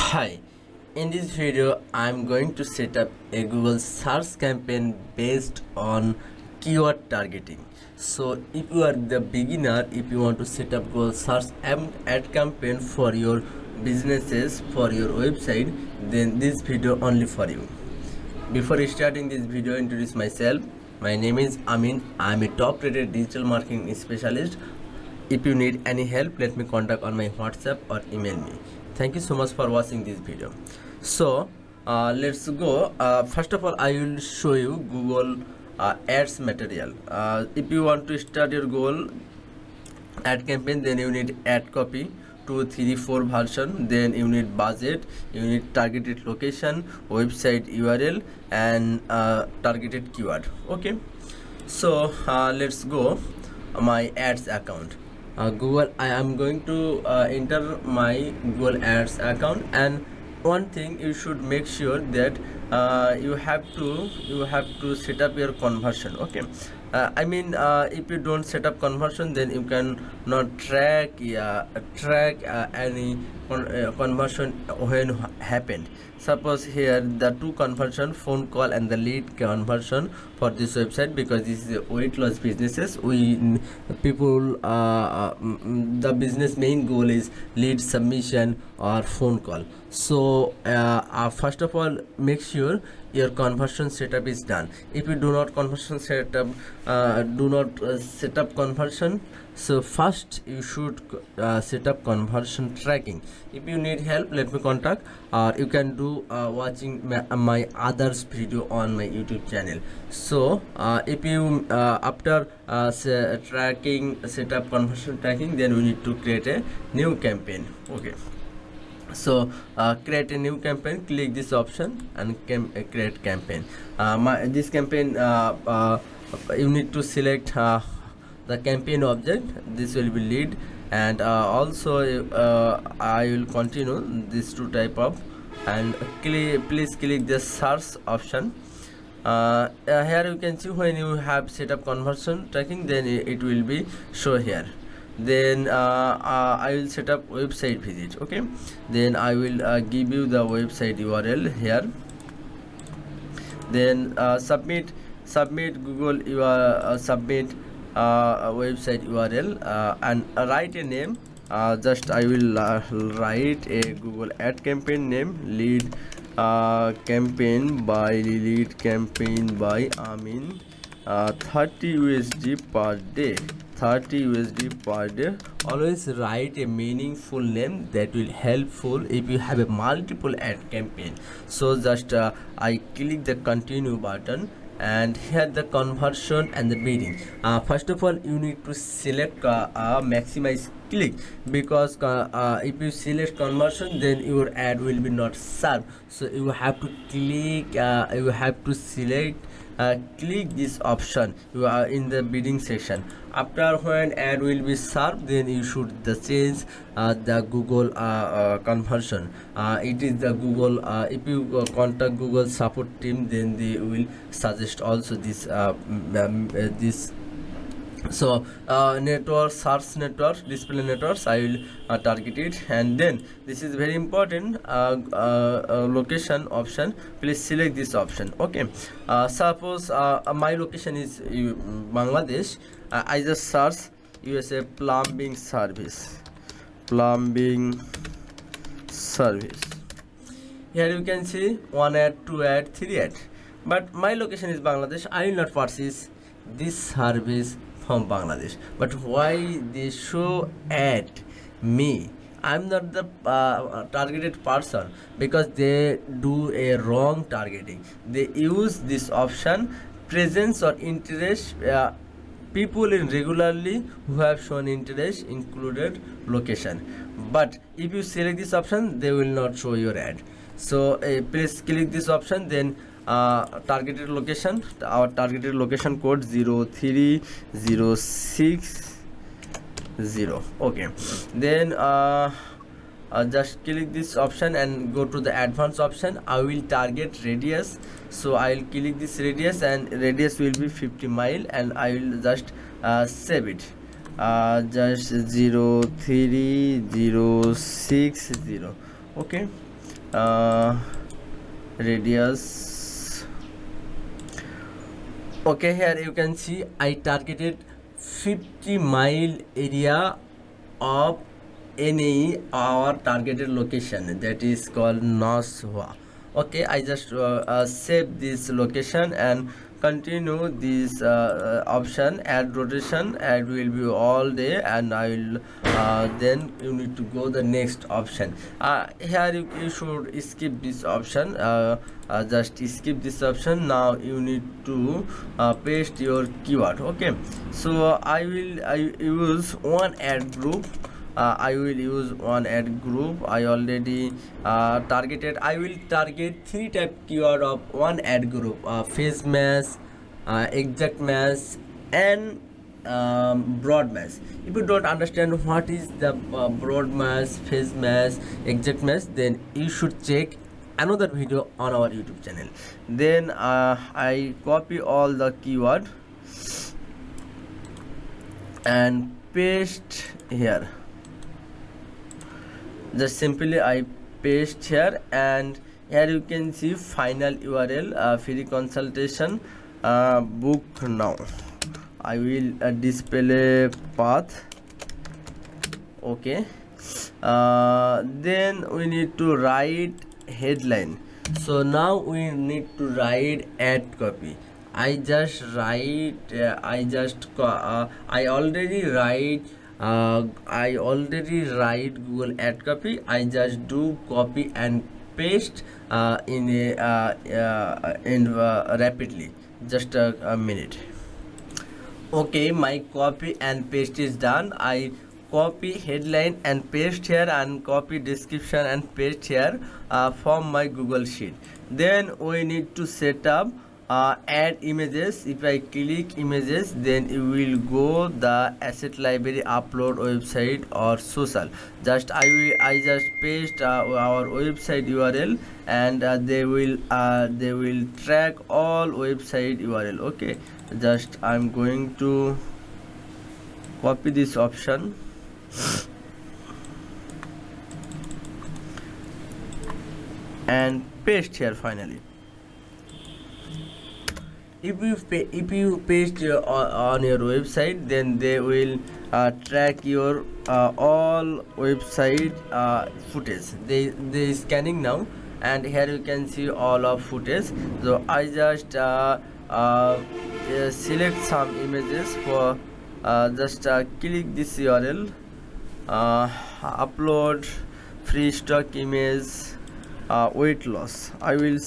Hi, in this video I'm going to set up a Google search campaign based on keyword targeting. So if you are the beginner, if you want to set up Google search and ad campaign for your businesses, for your website, then this video only for you. Before starting this video, introduce myself. My name is Amin. I'm a top rated digital marketing specialist. If you need any help, let me contact on my WhatsApp or email me. Thank you so much for watching this video. So let's go. First of all, I will show you Google ads material. If you want to start your Google ad campaign, then you need ad copy 2, 3, 4 version, then you need budget, you need targeted location, website URL, and targeted keyword. Okay, so let's go my ads account. Google, I am going to enter my Google ads account, and one thing you should make sure that you have to set up your conversion. Okay, I mean, if you don't set up conversion, then you can not track any conversion when happened. Suppose here the two conversion, phone call and the lead conversion for this website, because this is a weight loss businesses. The business main goal is lead submission or phone call. So first of all, make sure your conversion setup is done. If you do not set up conversion, so first you should set up conversion tracking. If you need help, let me contact, or you can do watching my others video on my YouTube channel. So if you after set up conversion tracking, then we need to create a new campaign. Okay, so create a new campaign, click this option and create campaign. This campaign, you need to select the campaign object. This will be lead, and also I will continue this two type of, and please click the search option. Here you can see when you have set up conversion tracking, then it will be show here. Then I will set up website visit. Okay, then I will give you the website URL here. Then submit Google submit website URL, and write a name. Just I will write a Google ad campaign name, lead campaign by Amin, 30 USD per day. 30 USD per day. Always write a meaningful name, that will helpful if you have a multiple ad campaign. So just I click the continue button, and here the conversion and the bidding. First of all, you need to select maximize click, because if you select conversion, then your ad will be not served. So you have to click, you have to select, click this option. You are in the bidding section. After when ad will be served, then you should change the Google conversion. It is the Google, if you contact Google support team, then they will suggest also this this. So network, search network, display networks, I will target it. And then this is very important, location option. Please select this option. Okay, suppose my location is Bangladesh. I just search USA plumbing service. Here you can see 1 ad, 2 ad, 3 ad, but my location is Bangladesh. I will not purchase this service from Bangladesh. But why they show ad me? I'm not the targeted person, because they do a wrong targeting. They use this option, presence or interest, people in regularly who have shown interest included location. But if you select this option, they will not show your ad. So please click this option. Then targeted location, our targeted location code 03060. Okay, then just click this option and go to the advanced option. I will target radius, so I will click this radius, and radius will be 50 mile, and I will just save it. Just 03060. Okay, uh, radius. Okay, here you can see I targeted 50-mile area of any our targeted location, that is called Noswa. Okay, I just save this location and continue this option, add rotation, and will be all day, and I will then you need to go the next option. Here you should skip this option, just skip this option. Now you need to paste your keyword. Okay, so I use one ad group. I will use one ad group. I already targeted. I will target 3 type keyword of one ad group: phase match, exact match, and broad match. If you don't understand what is the broad match, phase match, exact match, then you should check another video on our YouTube channel. Then I copy all the keyword and paste here. Just simply I paste here, and here you can see final URL, free consultation, book now. I will display path. Okay, then we need to write headline. So now we need to write ad copy. I just write I already write Google ad copy. I just do copy and paste rapidly, just a minute. Okay, my copy and paste is done. I copy headline and paste here, and copy description and paste here from my Google Sheet. Then we need to set up add images. If I click images, then it will go the asset library, upload, website or social. Just I just paste our website URL, and they will track all website URL. Okay, just I'm going to copy this option and paste here finally. If you paste on your website, then they will track your all website footage. They scanning now, and here you can see all of footage. So I just select some images for just click this URL, upload free stock image, weight loss. I will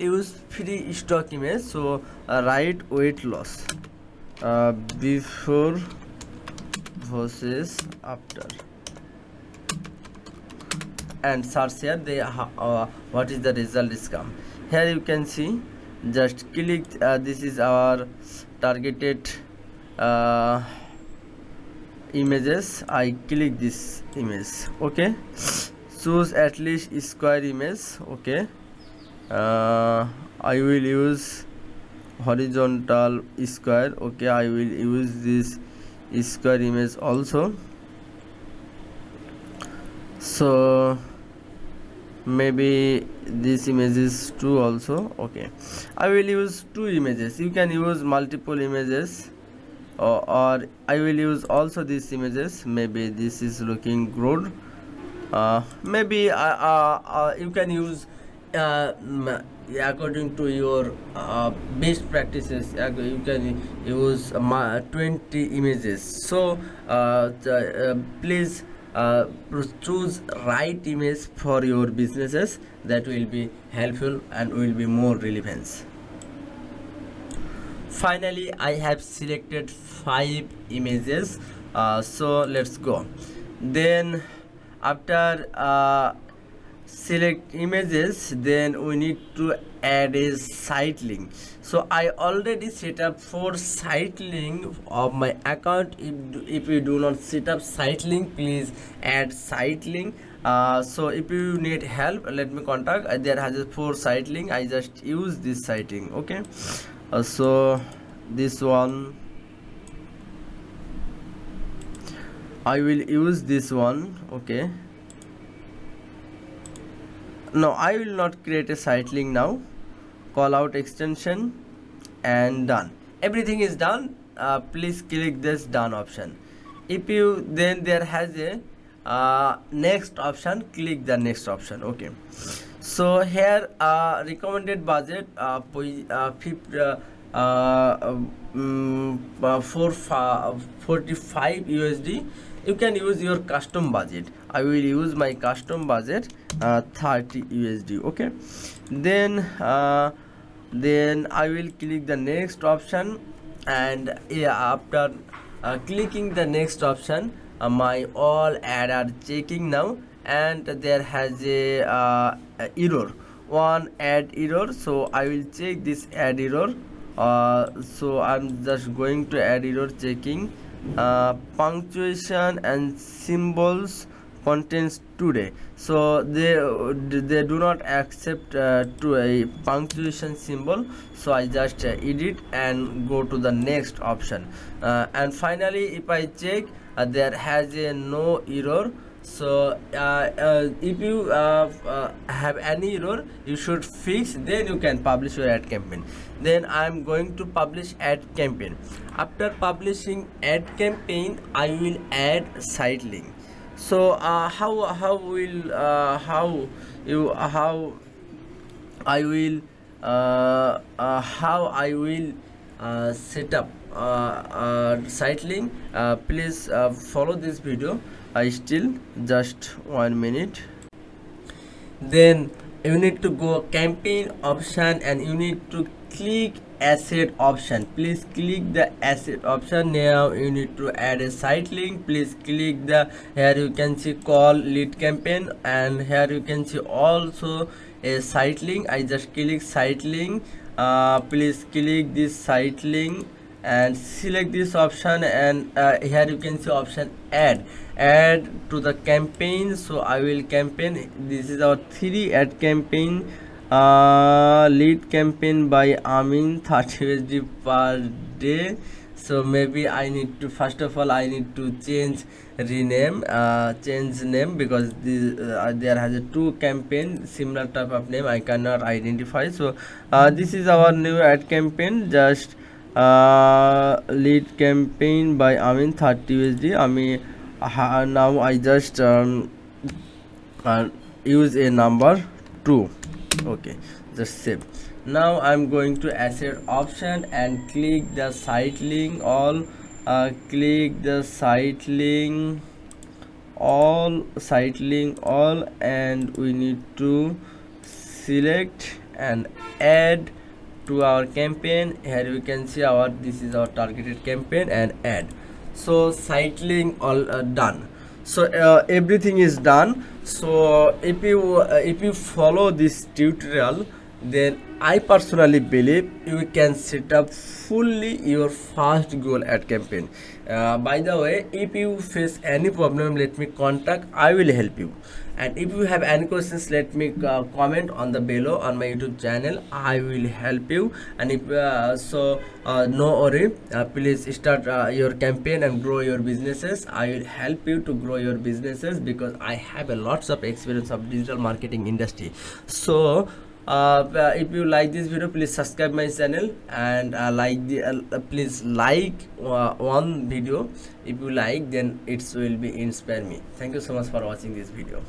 use free stock image, so write weight loss before versus after, and search here what is the result is come. Here you can see, just click this is our targeted images. I click this image. Okay, choose at least square image. Okay, I will use horizontal square. Okay, I will use this square image also. So maybe this image is 2 also. Okay, I will use 2 images. You can use multiple images, or I will use also these images. Maybe this is looking good. Maybe you can use according to your best practices. You can use 20 images. So please choose right image for your businesses. That will be helpful and will be more relevance. Finally, I have selected 5 images. So let's go. Then after select images, then we need to add a site link. So I already set up 4 site link of my account. If you do not set up site link, please add site link. So if you need help, let me contact. There has a 4 site link. I just use this site link. Okay, so this one I will use this one. Okay, no, I will not create a site link now. Call out extension and done. Everything is done. Please click this done option. If you then there has a next option, click the next option. Okay, so here recommended budget for 45 USD. You can use your custom budget. I will use my custom budget 30 USD. Okay, then I will click the next option, and yeah, after clicking the next option, my all ad are checking now, and there has a error, one ad error. So I will check this ad error. So I'm just going to add error checking, punctuation and symbols contains today. So they do not accept to a punctuation symbol. So I just edit and go to the next option, and finally if I check, there has a no error. So if you have any error, you should fix, then you can publish your ad campaign. Then I'm going to publish ad campaign. After publishing ad campaign, I will add site link. So how I will set up site link. Please follow this video. I still just 1 minute. Then you need to go campaign option, and you need to click asset option. Please click the asset option. Now you need to add a site link. Please click the, here you can see call lead campaign, and here you can see also a site link. I just click site link. Please click this site link and select this option, and here you can see option add to the campaign. So I will campaign, this is our 3 ad campaign, lead campaign by Amin, 30 USD per day. So maybe I need to, first of all I need to change name, because this, there has a 2 campaign similar type of name, I cannot identify. So this is our new ad campaign, just lead campaign by Amin, 30 USD. Now I just use a number 2. Okay, just save. Now I'm going to asset option and click the site link all, click the site link all, and we need to select and add to our campaign. Here you can see our, this is our targeted campaign, and add. So site link all done. So everything is done. So if you follow this tutorial, then I personally believe you can set up fully your first Google ad campaign. By the way, if you face any problem, let me contact, I will help you. And if you have any questions, let me comment on the below on my YouTube channel. I will help you. And if no worry, please start your campaign and grow your businesses. I will help you to grow your businesses, because I have a lots of experience of digital marketing industry. So if you like this video, please subscribe my channel, and please like one video. If you like, then it will be inspire me. Thank you so much for watching this video.